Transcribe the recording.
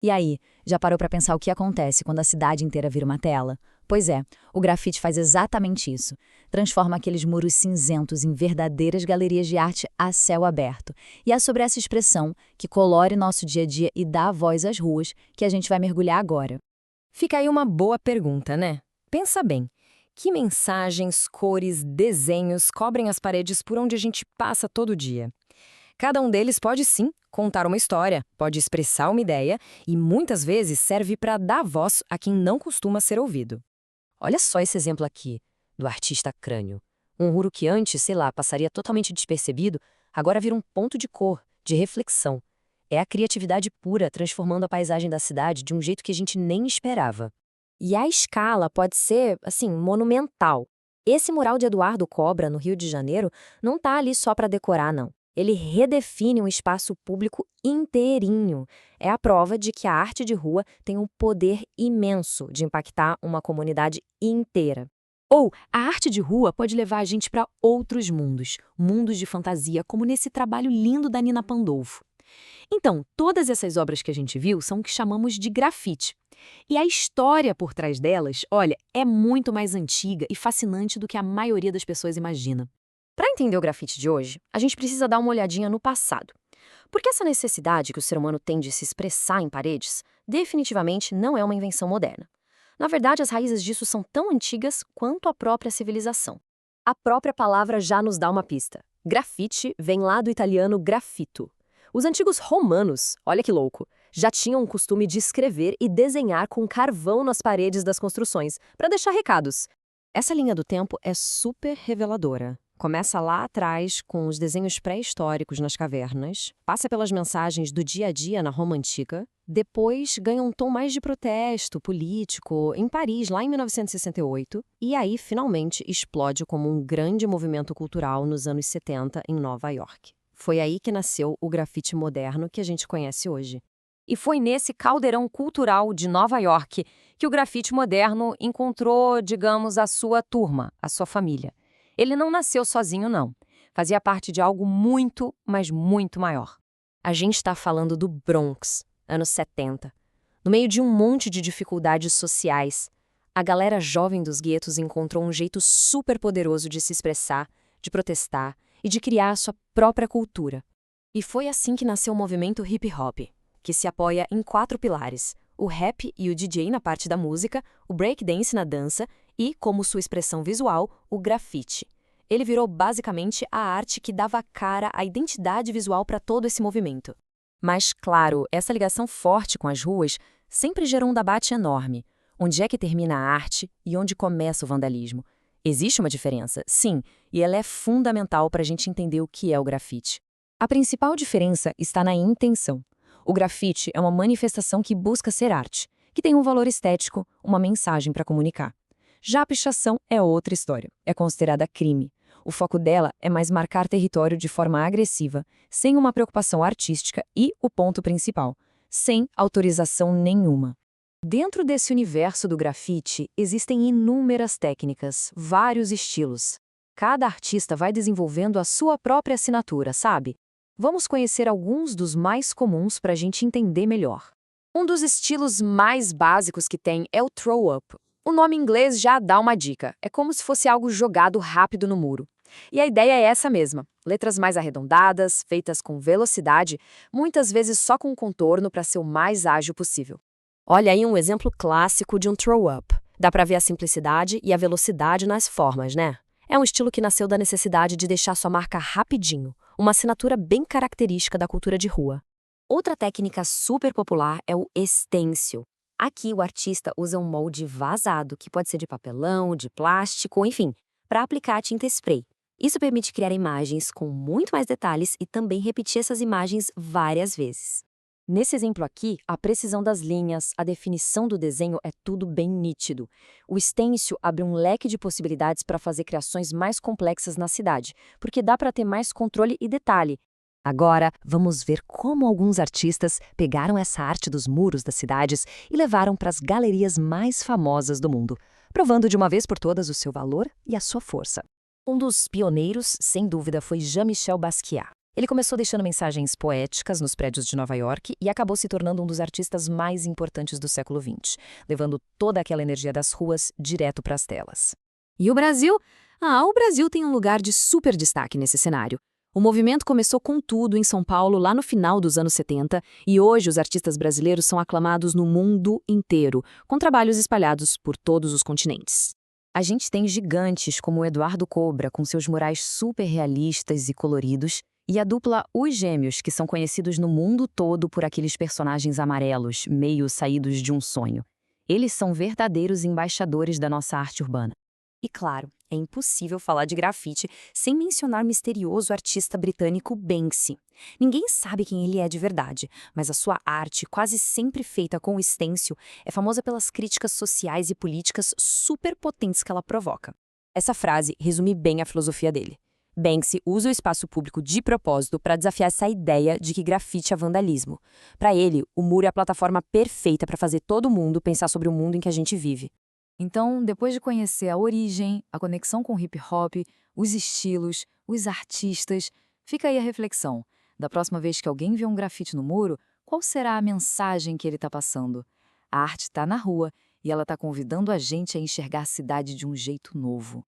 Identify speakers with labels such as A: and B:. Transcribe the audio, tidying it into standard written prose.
A: E aí, já parou para pensar o que acontece quando a cidade inteira vira uma tela? Pois é, o grafite faz exatamente isso. Transforma aqueles muros cinzentos em verdadeiras galerias de arte a céu aberto. E é sobre essa expressão, que colore nosso dia a dia e dá voz às ruas, que a gente vai mergulhar agora.
B: Fica aí uma boa pergunta, né? Pensa bem. Que mensagens, cores, desenhos cobrem as paredes por onde a gente passa todo dia? Cada um deles pode sim contar uma história, pode expressar uma ideia e muitas vezes serve para dar voz a quem não costuma ser ouvido. Olha só esse exemplo aqui, do artista Crânio. Um muro que antes, sei lá, passaria totalmente despercebido, agora vira um ponto de cor, de reflexão. É a criatividade pura transformando a paisagem da cidade de um jeito que a gente nem esperava. E a escala pode ser, assim, monumental. Esse mural de Eduardo Cobra, no Rio de Janeiro, não está ali só para decorar, não. Ele redefine um espaço público inteirinho. É a prova de que a arte de rua tem um poder imenso de impactar uma comunidade inteira. Ou a arte de rua pode levar a gente para outros mundos, mundos de fantasia, como nesse trabalho lindo da Nina Pandolfo. Então, todas essas obras que a gente viu são o que chamamos de grafite. E a história por trás delas, olha, é muito mais antiga e fascinante do que a maioria das pessoas imagina. Para entender o grafite de hoje, a gente precisa dar uma olhadinha no passado. Porque essa necessidade que o ser humano tem de se expressar em paredes, definitivamente não é uma invenção moderna. Na verdade, as raízes disso são tão antigas quanto a própria civilização. A própria palavra já nos dá uma pista. Grafite vem lá do italiano graffito. Os antigos romanos, olha que louco, já tinham o costume de escrever e desenhar com carvão nas paredes das construções, para deixar recados. Essa linha do tempo é super reveladora. Começa lá atrás, com os desenhos pré-históricos nas cavernas, passa pelas mensagens do dia a dia na Roma Antiga, depois ganha um tom mais de protesto político em Paris, lá em 1968, e aí, finalmente, explode como um grande movimento cultural nos anos 70 em Nova York. Foi aí que nasceu o grafite moderno que a gente conhece hoje. E foi nesse caldeirão cultural de Nova York que o grafite moderno encontrou, digamos, a sua turma, a sua família. Ele não nasceu sozinho, não. Fazia parte de algo muito, mas muito maior. A gente está falando do Bronx, anos 70. No meio de um monte de dificuldades sociais, a galera jovem dos guetos encontrou um jeito super poderoso de se expressar, de protestar e de criar a sua própria cultura. E foi assim que nasceu o movimento hip-hop, que se apoia em 4 pilares: o rap e o DJ na parte da música, o breakdance na dança e, como sua expressão visual, o grafite. Ele virou basicamente a arte que dava cara à identidade visual para todo esse movimento. Mas, claro, essa ligação forte com as ruas sempre gerou um debate enorme. Onde é que termina a arte e onde começa o vandalismo? Existe uma diferença, sim, e ela é fundamental para a gente entender o que é o grafite. A principal diferença está na intenção. O grafite é uma manifestação que busca ser arte, que tem um valor estético, uma mensagem para comunicar. Já a pichação é outra história, é considerada crime. O foco dela é mais marcar território de forma agressiva, sem uma preocupação artística e, o ponto principal, sem autorização nenhuma. Dentro desse universo do grafite, existem inúmeras técnicas, vários estilos. Cada artista vai desenvolvendo a sua própria assinatura, sabe? Vamos conhecer alguns dos mais comuns para a gente entender melhor. Um dos estilos mais básicos que tem é o throw-up. O nome em inglês já dá uma dica. É como se fosse algo jogado rápido no muro. E a ideia é essa mesma. Letras mais arredondadas, feitas com velocidade, muitas vezes só com contorno para ser o mais ágil possível. Olha aí um exemplo clássico de um throw-up. Dá para ver a simplicidade e a velocidade nas formas, né? É um estilo que nasceu da necessidade de deixar sua marca rapidinho, uma assinatura bem característica da cultura de rua. Outra técnica super popular é o stencil. Aqui o artista usa um molde vazado, que pode ser de papelão, de plástico, enfim, para aplicar a tinta spray. Isso permite criar imagens com muito mais detalhes e também repetir essas imagens várias vezes. Nesse exemplo aqui, a precisão das linhas, a definição do desenho é tudo bem nítido. O stencil abre um leque de possibilidades para fazer criações mais complexas na cidade, porque dá para ter mais controle e detalhe. Agora, vamos ver como alguns artistas pegaram essa arte dos muros das cidades e levaram para as galerias mais famosas do mundo, provando de uma vez por todas o seu valor e a sua força. Um dos pioneiros, sem dúvida, foi Jean-Michel Basquiat. Ele começou deixando mensagens poéticas nos prédios de Nova York e acabou se tornando um dos artistas mais importantes do século XX, levando toda aquela energia das ruas direto para as telas.
C: E o Brasil? O Brasil tem um lugar de super destaque nesse cenário. O movimento começou com tudo em São Paulo lá no final dos anos 70 e hoje os artistas brasileiros são aclamados no mundo inteiro, com trabalhos espalhados por todos os continentes.
B: A gente tem gigantes como o Eduardo Cobra, com seus murais super realistas e coloridos, e a dupla Os Gêmeos, que são conhecidos no mundo todo por aqueles personagens amarelos, meio saídos de um sonho. Eles são verdadeiros embaixadores da nossa arte urbana. E claro, é impossível falar de grafite sem mencionar o misterioso artista britânico Banksy. Ninguém sabe quem ele é de verdade, mas a sua arte, quase sempre feita com stencil, é famosa pelas críticas sociais e políticas super potentes que ela provoca. Essa frase resume bem a filosofia dele. Banksy usa o espaço público de propósito para desafiar essa ideia de que grafite é vandalismo. Para ele, o muro é a plataforma perfeita para fazer todo mundo pensar sobre o mundo em que a gente vive.
A: Então, depois de conhecer a origem, a conexão com o hip-hop, os estilos, os artistas, fica aí a reflexão. Da próxima vez que alguém vê um grafite no muro, qual será a mensagem que ele está passando? A arte está na rua e ela está convidando a gente a enxergar a cidade de um jeito novo.